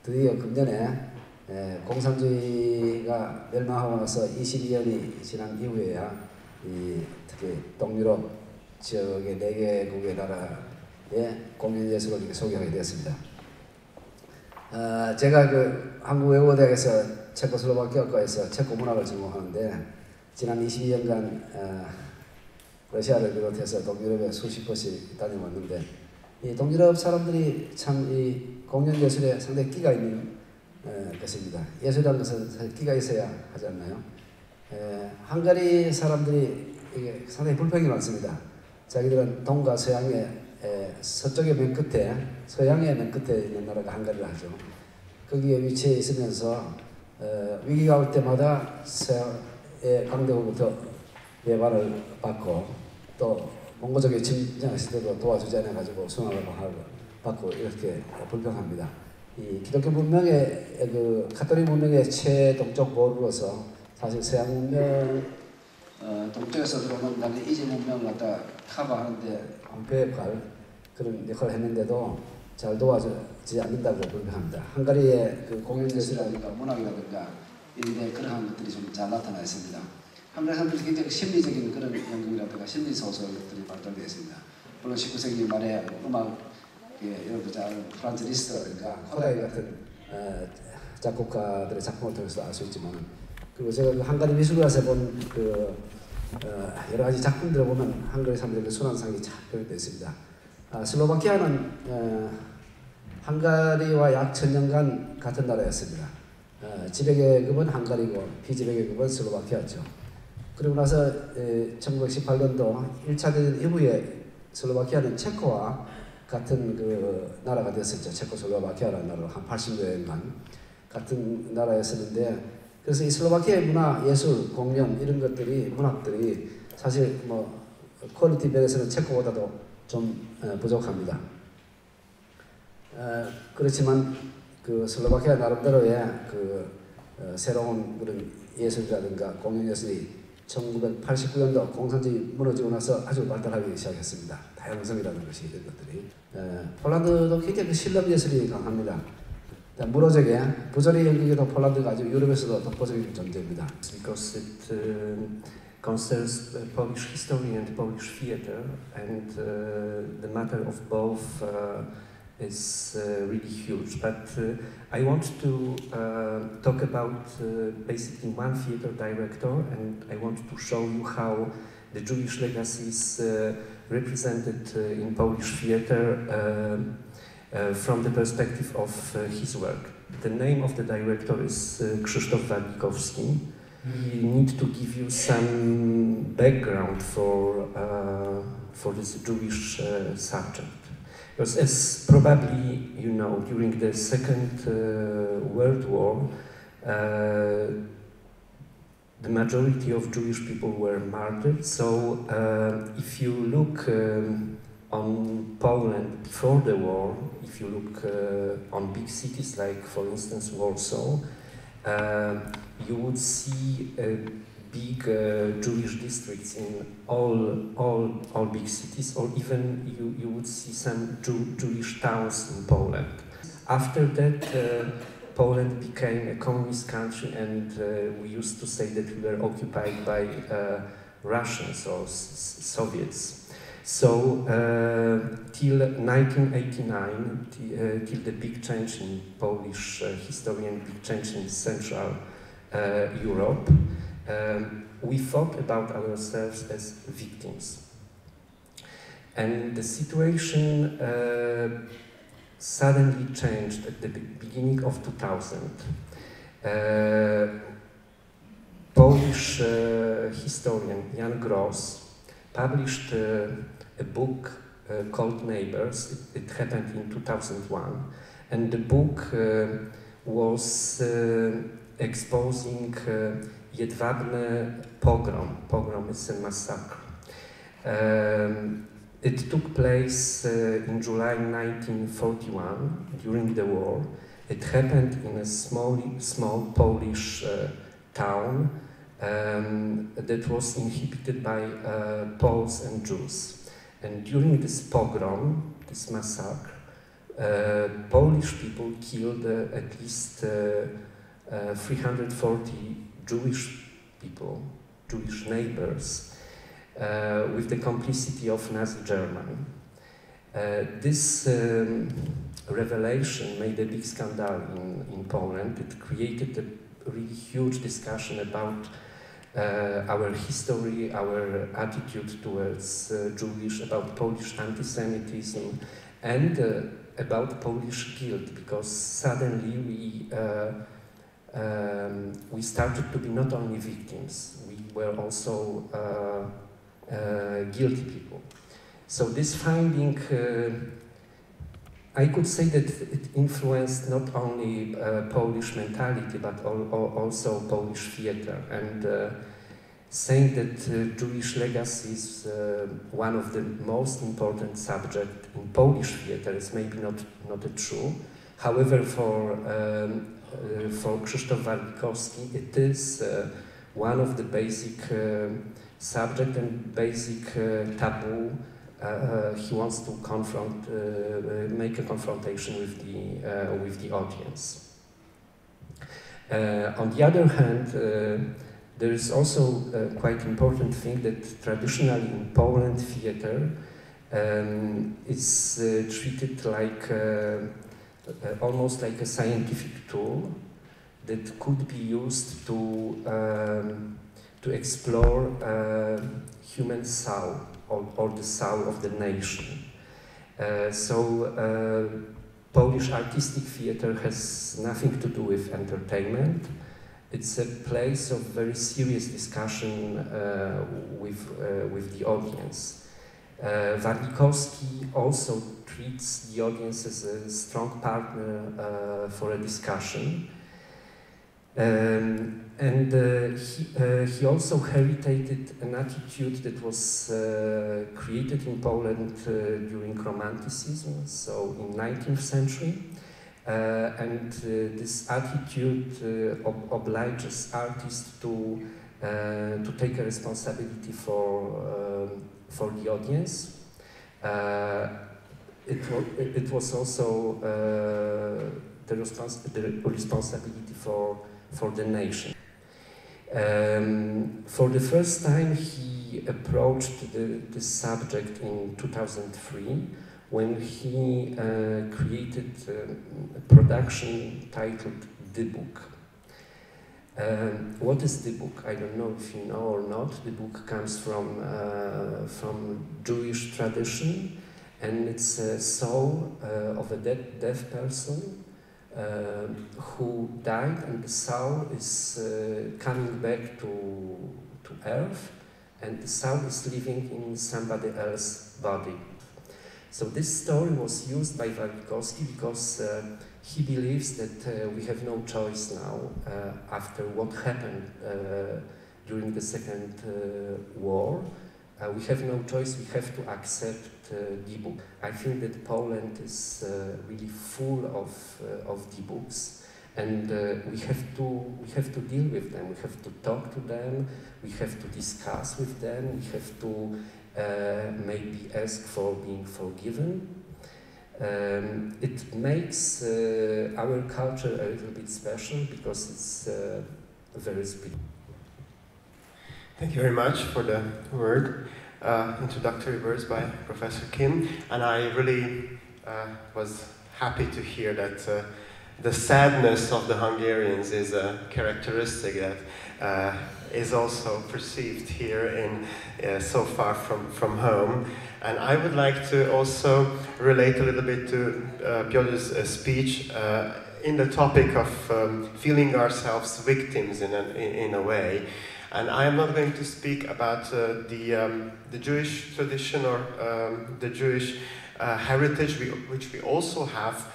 드디어 금년에 공산주의가 멸망하고 나서 22년이 지난 이후에야 특히 동유럽 지역의 4개국의 나라의 공연예술을 이렇게 소개하게 되었습니다. 제가 그 한국외국어대학에서 체코슬로바키아과에서 체코 문학을 전공하는데 지난 22년간 러시아를 비롯해서 동유럽에 수십 번씩 다녀왔는데 이 동유럽 사람들이 참 이 공연 예술에 상당히 끼가 있는 것입니다. 예술이라는 것은 사실 끼가 있어야 하지 않나요? 헝가리 사람들이 이게 상당히 불평이 많습니다. 자기들은 동과 서양의 서쪽의 맨 끝에, 서양의 맨 끝에 있는 나라가 헝가리라 하죠. 거기에 위치해 있으면서 위기가 올 때마다 서양의 강대국부터 외발을 받고 또 몽고족이 침략했을 때도 도와주지 않아가지고 순환을 받고 이렇게 불평합니다. 이 기독교 문명의 그 가톨릭 문명의 최동쪽 보루로서 사실 서양 문명 동쪽에서 들어오는 다른 이지 문명을 갖다 커버하는데 방패의 역할 그런 역할을 했는데도 잘 도와주지 않는다고 불평합니다. 헝가리의 그 공연 예술이라든가 문학이라든가 이런 그러한 것들이 좀 잘 나타나 있습니다. 헝가리 사람들이 굉장히 심리적인 그런 연극이라든가 심리 소설들이 발달되어 있습니다. 물론 19세기 말에 음악 여러분들 잘 아는 프란츠 리스트라든가 코다이 같은 작곡가들의 작품을 통해서 알 수 있지만 그리고 제가 그 헝가리 미술관에서 본 그 여러 가지 작품들을 보면 헝가리 사람들의 순환상이 잘 표현되어 있습니다. 슬로바키아는 헝가리와 약 1000년간 같은 나라였습니다. 지배계급은 헝가리고 비지배계급은 슬로바키아였죠. 그리고 나서 1918년도 1차 대전 이후에 슬로바키아는 체코와 같은 그 나라가 됐었죠. 체코슬로바키아라는 나라로 한 80년간 같은 나라였었는데 그래서 이 슬로바키아의 문화, 예술, 공연 이런 것들이 문학들이 사실 뭐 퀄리티 면에서는 체코보다도 좀 부족합니다. 그렇지만 그 슬로바키아 나름대로의 그 새로운 그런 예술이라든가 공연 예술이 1989년도 공산주의 무너지고 나서 아주 발달하기 시작했습니다. 다양성이라는 것이 이런 것들이. 폴란드도 굉장히 실험 예술이 강합니다. 문어적에 부조리 연극에도 폴란드가 아주 유럽에서도 독보적인 존재입니다. Because it concerns Polish history and Polish theater, and the matter of both is really huge. But I want to talk about basically one theater director, and I want to show you how the Jewish legacy is represented in Polish theater from the perspective of his work. The name of the director is Krzysztof Warlikowski. We need to give you some background for this Jewish subject. Because as probably you know, during the Second World War, the majority of Jewish people were martyred. So if you look on Poland before the war, if you look on big cities like, for instance, Warsaw, you would see big Jewish districts in all big cities, or even you would see some Jewish towns in Poland. After that, Poland became a communist country, and we used to say that we were occupied by Russians or Soviets. So till 1989, till the big change in Polish history and big change in Central Europe, we thought about ourselves as victims. And the situation suddenly changed at the beginning of 2000. Polish historian Jan Gross published a book called Neighbors. It happened in 2001, and the book was exposing Jedwabne pogrom. Pogrom is a massacre. It took place in July 1941 during the war. It happened in a small Polish town that was inhabited by Poles and Jews. And during this pogrom, this massacre, Polish people killed at least 340 Jewish people, Jewish neighbors, with the complicity of Nazi Germany. This revelation made a big scandal in Poland. It created a really huge discussion about our history, our attitude towards Jewish, about Polish anti-Semitism, and about Polish guilt, because suddenly we started to be not only victims, we were also guilty people. So this finding, I could say that it influenced not only Polish mentality, but also Polish theater. And saying that Jewish legacy is one of the most important subjects in Polish theater is maybe not true. However, for Krzysztof Warlikowski, it is one of the basic subject and basic taboo. He wants to confront, make a confrontation with the audience. On the other hand, there is also a quite important thing that traditionally in Poland theater is treated like almost like a scientific tool that could be used to explore human soul or the soul of the nation. Polish artistic theater has nothing to do with entertainment. It's a place of very serious discussion with the audience. Warlikowski also treats the audience as a strong partner for a discussion. He also heritated an attitude that was created in Poland during Romanticism, so in 19th century. This attitude obliges artists to take a responsibility for the audience. It was also the responsibility for the nation. For the first time, he approached the subject in 2003 when he created a production titled The Book. What is the book? I don't know if you know or not. The book comes from Jewish tradition, and it's a soul of a deaf person who died, and the soul is coming back to earth, and the soul is living in somebody else's body. So this story was used by Warlikowski because he believes that we have no choice now after what happened during the Second War. We have no choice, we have to accept the book. I think that Poland is really full of the books, and we have to deal with them, we have to talk to them, we have to discuss with them, we have to maybe ask for being forgiven. It makes our culture a little bit special because it's very special. Thank you very much for the introductory words by Professor Kim, and I really was happy to hear that the sadness of the Hungarians is a characteristic that is also perceived here in so far from home. And I would like to also relate a little bit to Piotr's speech in the topic of feeling ourselves victims in a way. And I am not going to speak about the Jewish tradition or the Jewish heritage which we also have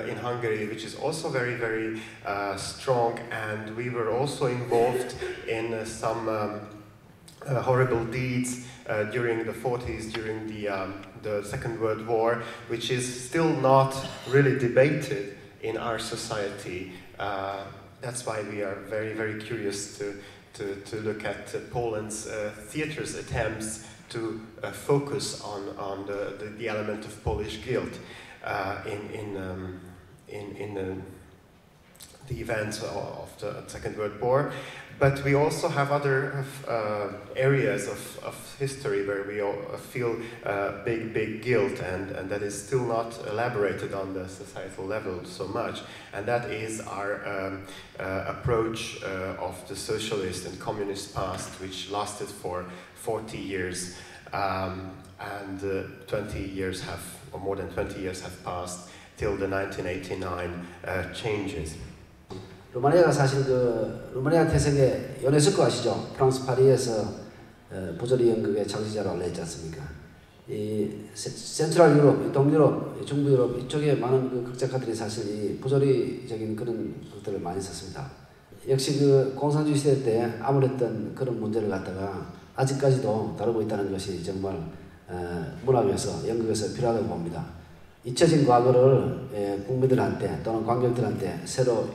in Hungary, which is also very, very strong, and we were also involved in some horrible deeds during the 40s, during the Second World War, which is still not really debated in our society. That's why we are very, very curious to look at Poland's theater's attempts to focus on the element of Polish guilt. in the events of the Second World War. But we also have other areas of history where we all feel big guilt, and that is still not elaborated on the societal level so much. And that is our approach of the socialist and communist past, which lasted for 40 years, and 20 years have, or more than 20 years have passed till the 1989 changes. 루마니아가 사실 루마니아 태생의 요네스코 아시죠? 프랑스 파리에서 부조리 연극의 창시자로 알려있지 않습니까? 이 센트럴 유럽, 동유럽, 중부 유럽 이쪽에 많은 그 극작가들이 사실 이 부조리적인 그런 것들을 많이 썼습니다. 역시 그 공산주의 시대 때 암울했던 그런 문제를 갖다가 아직까지도 다루고 있다는 것이 정말 문학에서, 연극에서 필요하다고 봅니다. 잊혀진 과거를 국민들한테 또는 관객들한테 새로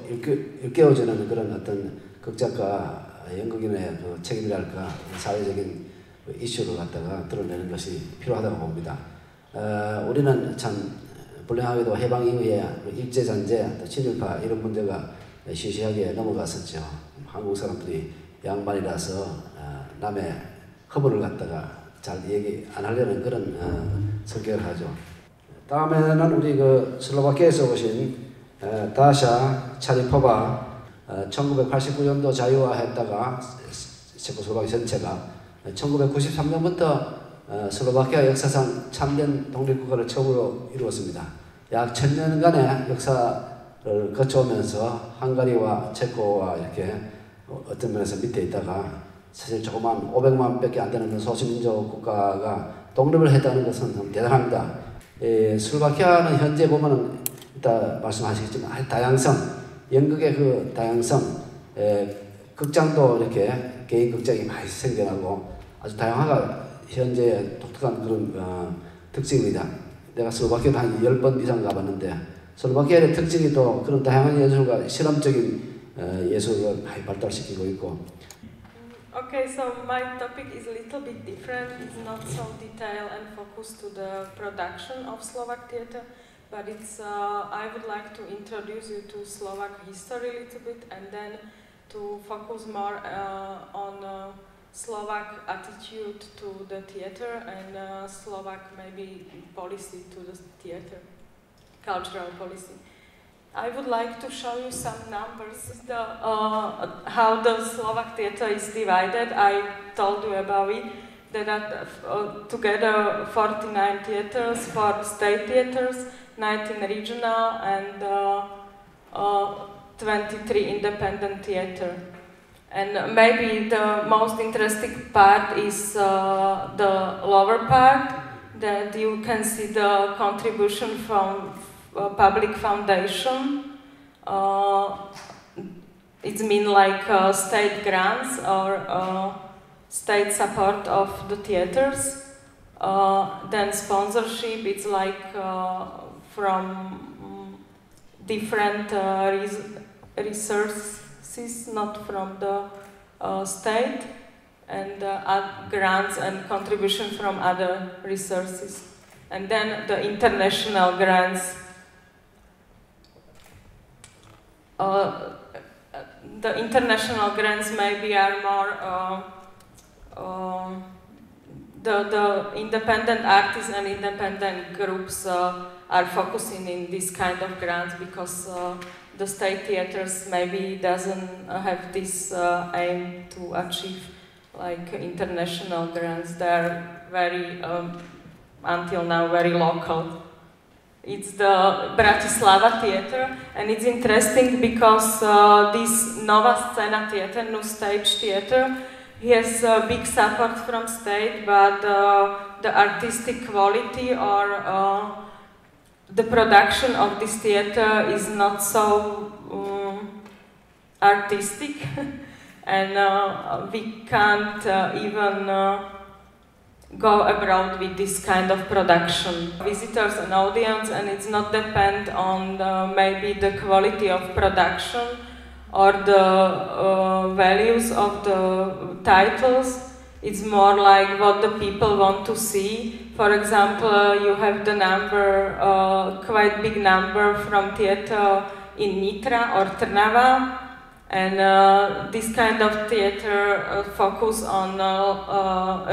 일깨워주는 그런 어떤 극작가, 연극인의 그 책임이랄까, 사회적인 이슈를 갖다가 드러내는 것이 필요하다고 봅니다. 우리는 참 불행하게도 해방 이후에 일제잔재, 또 친일파 이런 문제가 시시하게 넘어갔었죠. 한국 사람들이 양반이라서 남의 허물을 갖다가 잘 얘기 안 하려는 그런 성격을 하죠. 다음에는 우리 그 슬로바키아에서 오신 다샤 차리포바 1989년도 자유화했다가 체코슬로바키아 전체가 1993년부터 슬로바키아 역사상 참된 독립국가를 처음으로 이루었습니다. 약 1000년간의 역사를 거쳐오면서 헝가리와 체코와 이렇게 어떤 면에서 밑에 있다가 사실 조그만 500만 밖에 안 되는 소수민족 국가가 독립을 했다는 것은 참 대단합니다. 슬로바키아는 현재 보면은 이따 말씀하시겠지만 다양성, 연극의 그 다양성, 극장도 이렇게 개인 극장이 많이 생겨나고 아주 다양화가 현재 독특한 그런 특징입니다. 내가 슬로바키아도 한 10번 이상 가봤는데 슬로바키아의 특징이 또 그런 다양한 예술과 실험적인 예술을 많이 발달시키고 있고. Okay, so my topic is a little bit different. It's not so detailed and focused to the production of Slovak theatre, but it's I would like to introduce you to Slovak history a little bit, and then to focus more on Slovak attitude to the theatre and Slovak maybe policy to the theatre, cultural policy. I would like to show you some numbers, how the Slovak theatre is divided. I told you about it. There are together 49 theatres, 4 state theatres, 19 regional and 23 independent theatre. And maybe the most interesting part is the lower part, that you can see the contribution from public foundation. It means like state grants or state support of the theaters. Then sponsorship, it's like from different resources, not from the state, and grants and contribution from other resources. And then the international grants. The international grants maybe are more the independent artists and independent groups are focusing in this kind of grants because the state theaters maybe doesn't have this aim to achieve like international grants. They are very until now very local. It's the Bratislava theatre, and it's interesting because this Nova Scena theatre, New Stage theatre, has big support from state, but the artistic quality or the production of this theatre is not so artistic, and we can't even go abroad with this kind of production. Visitors and audience, and it's not depend on maybe the quality of production or the values of the titles. It's more like what the people want to see. For example, you have the number, quite big number from theater in Nitra or Trnava, and this kind of theater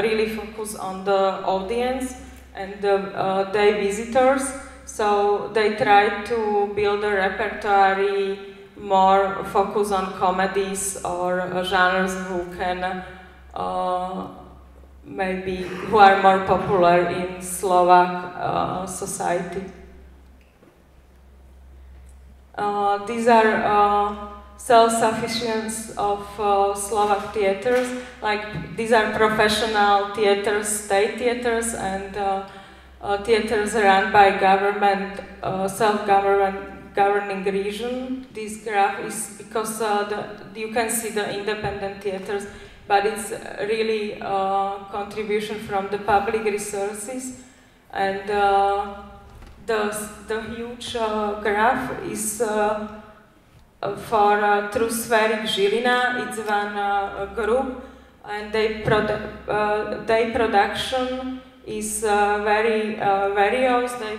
really focus on the audience and their visitors. So they try to build a repertoire more focus on comedies or genres who can who are more popular in Slovak society. These are self-sufficiency of Slovak theaters. Like these are professional theaters, state theaters, and theaters run by government, governing region. This graph is because you can see the independent theaters, but it's really contribution from the public resources, and the huge graph is for Trusverik Žilina. It's one group, and their production is very various. They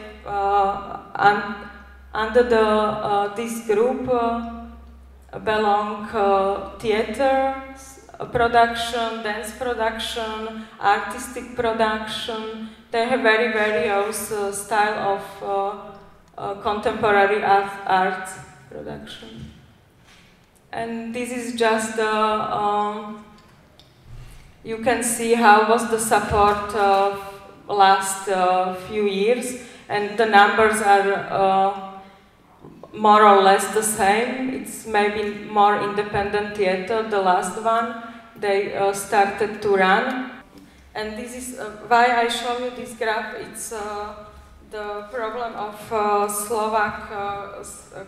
under this group belong theater production, dance production, artistic production. They have very various style of contemporary art production. And this is just you can see how was the support last few years, and the numbers are more or less the same. It's maybe more independent theater, the last one they started to run. And this is why I show you this graph. It's the problem of Slovak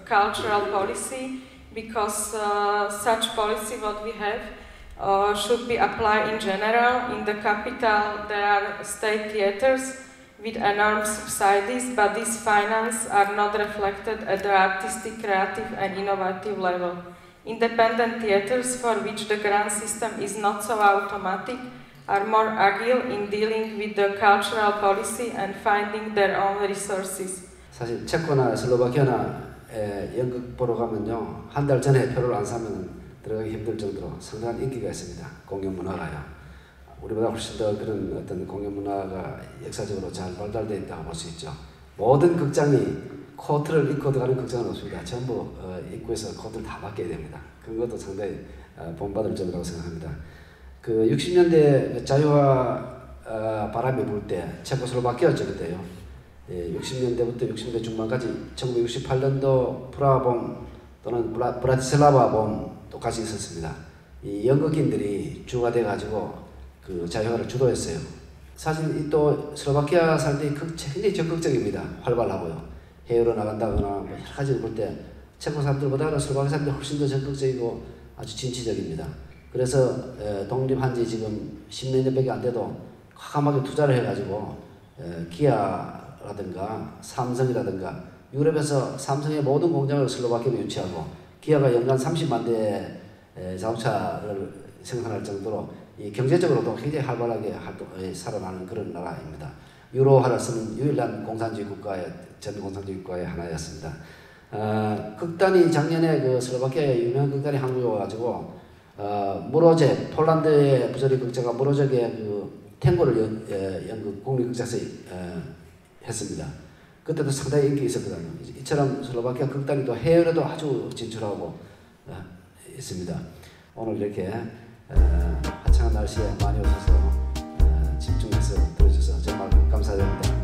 cultural policy, because such policy what we have should be applied in general. In the capital there are state theaters with enormous subsidies, but these finances are not reflected at the artistic, creative and innovative level. Independent theaters, for which the grant system is not so automatic, are more agile in dealing with the cultural policy and finding their own resources. 사실 체코나 슬로바키아나 연극 보러 가면요, 한 달 전에 표를 안 사면 들어가기 힘들 정도로 상당한 인기가 있습니다. 공연 문화가요. 우리보다 훨씬 더 그런 어떤 공연 문화가 역사적으로 잘 발달되어 있다고 볼 수 있죠. 모든 극장이 코트를 입고 들어가는 극장은 없습니다. 전부 입구에서 코트를 다 맡겨야 됩니다. 그것도 상당히 본받을 점이라고 생각합니다. 그 60년대 자유화 바람이 불 때 체코슬로바키아였죠 그때요. 60년대부터 60년대 중반까지 1968년도 프라하봄 또는 브라티슬라바 봄 똑같이 있었습니다. 이 연극인들이 주가 돼가지고 그 자유화를 주도했어요. 사실 또 슬로바키아 살 때 굉장히 적극적입니다. 활발하고요. 해외로 나간다거나 뭐 여러 가지 볼 때 체코 사람들보다 슬로바키아 사람들이 훨씬 더 적극적이고 아주 진취적입니다. 그래서 독립한 지 지금 10몇 년밖에 안 돼도 과감하게 투자를 해가지고 기아라든가 삼성이라든가 유럽에서 삼성의 모든 공장을 슬로바키아에 유치하고 기아가 연간 30만 대 자동차를 생산할 정도로 이 경제적으로도 굉장히 활발하게 살아나는 그런 나라입니다. 유로화를 쓰는 유일한 공산주의 국가의 전 공산주의 국가의 하나였습니다. 극단이 작년에 그 슬로바키아의 유명한 극단이 한국에 와가지고 무로제 폴란드의 부조리 극작가 무로제의 그 탱고를 연극 국립극장에서 했습니다. 그때도 상당히 인기 있었거든요. 이처럼 슬로바키아 극단이 또 해외로도 아주 진출하고 있습니다. 오늘 이렇게 화창한 날씨에 많이 오셔서 집중해서 들어주셔서 정말 감사드립니다.